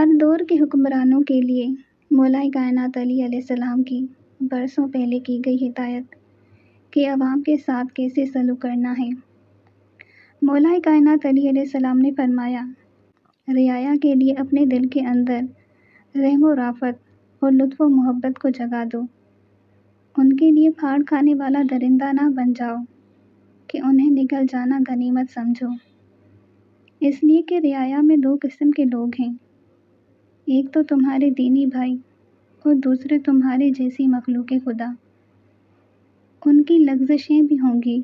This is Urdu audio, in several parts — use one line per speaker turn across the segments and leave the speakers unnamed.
ہر دور کے حکمرانوں کے لیے مولا کائنات علیہ السلام کی برسوں پہلے کی گئی ہدایت کہ عوام کے ساتھ کیسے سلوک کرنا ہے۔ مولا کائنات علیہ السلام نے فرمایا، رعایا کے لیے اپنے دل کے اندر رحم و رافت اور لطف و محبت کو جگا دو۔ ان کے لیے پھاڑ کھانے والا درندہ نہ بن جاؤ کہ انہیں نگل جانا غنیمت سمجھو۔ اس لیے کہ رعایا میں دو قسم کے لوگ ہیں، ایک تو تمہارے دینی بھائی اور دوسرے تمہارے جیسی مخلوق خدا۔ ان کی لغزشیں بھی ہوں گی،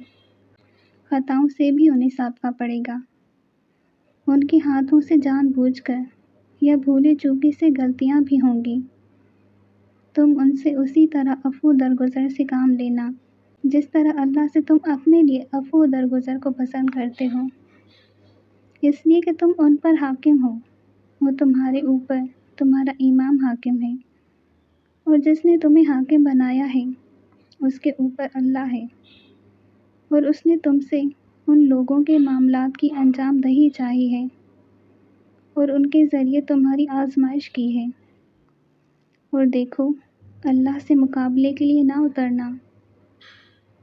خطاؤں سے بھی انہیں سابقہ پڑے گا، ان کے ہاتھوں سے جان بوجھ کر یا بھولے چوکے سے غلطیاں بھی ہوں گی۔ تم ان سے اسی طرح عفو درگزر سے کام لینا جس طرح اللہ سے تم اپنے لیے عفو درگزر کو پسند کرتے ہو، اس لیے کہ تم ان پر حاکم ہو، وہ تمہارے اوپر تمہارا امام حاکم ہے، اور جس نے تمہیں حاکم بنایا ہے اس کے اوپر اللہ ہے، اور اس نے تم سے ان لوگوں کے معاملات کی انجام دہی چاہی ہے اور ان کے ذریعے تمہاری آزمائش کی ہے۔ اور دیکھو، اللہ سے مقابلے کے لیے نہ اترنا،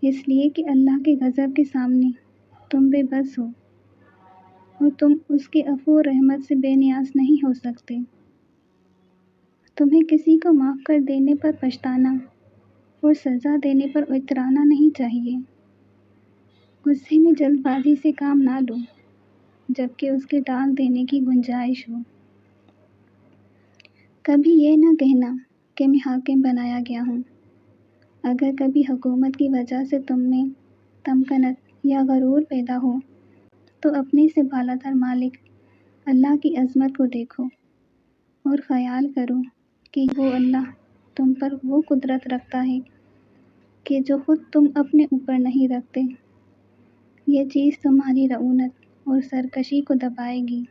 اس لیے کہ اللہ کے غضب کے سامنے تم بے بس ہو اور تم اس کے عفو و رحمت سے بے نیاز نہیں ہو سکتے۔ تمہیں کسی کو معاف کر دینے پر پچھتانا اور سزا دینے پر اترانا نہیں چاہیے۔ غصے میں جلد بازی سے کام نہ لو جبکہ اس کے ٹال دینے کی گنجائش ہو۔ کبھی یہ نہ کہنا کہ میں حاکم بنایا گیا ہوں۔ اگر کبھی حکومت کی وجہ سے تم میں تمکنت یا غرور پیدا ہو تو اپنے سے بالاتر مالک اللہ کی عظمت کو دیکھو اور خیال کرو کہ وہ اللہ تم پر وہ قدرت رکھتا ہے کہ جو خود تم اپنے اوپر نہیں رکھتے۔ یہ چیز تمہاری رعونت اور سرکشی کو دبائے گی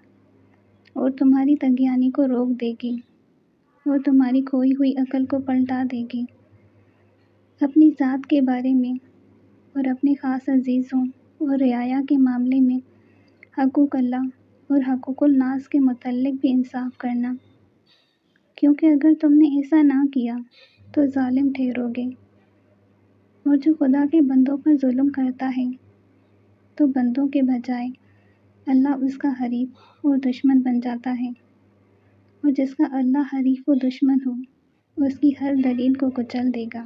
اور تمہاری طغیانی کو روک دے گی اور تمہاری کھوئی ہوئی عقل کو پلٹا دے گی۔ اپنی ذات کے بارے میں اور اپنے خاص عزیزوں اور رعایا کے معاملے میں حقوق اللہ اور حقوق الناس کے متعلق بھی انصاف کرنا، کیونکہ اگر تم نے ایسا نہ کیا تو ظالم ٹھہرو گے، اور جو خدا کے بندوں پر ظلم کرتا ہے تو بندوں کے بجائے اللہ اس کا حریف اور دشمن بن جاتا ہے، اور جس کا اللہ حریف و دشمن ہو اس کی ہر دلیل کو کچل دے گا۔